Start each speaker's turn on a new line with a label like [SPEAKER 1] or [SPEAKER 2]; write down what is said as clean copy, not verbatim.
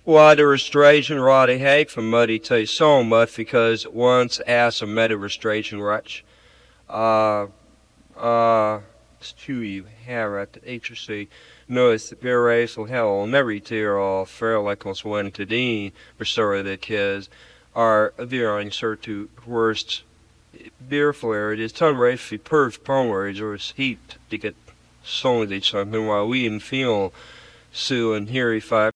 [SPEAKER 1] Well, the restoration rod I hate for muddy tea so much because once as a meta restoration ratch, uh, stu you have at the HRC, no, it's very so hell never tear off fair like on swan to dean restore the kids are very insert to worst beer flare. It is ton race for perf pomerage or heat to get solely something while we in feel Sue and here if I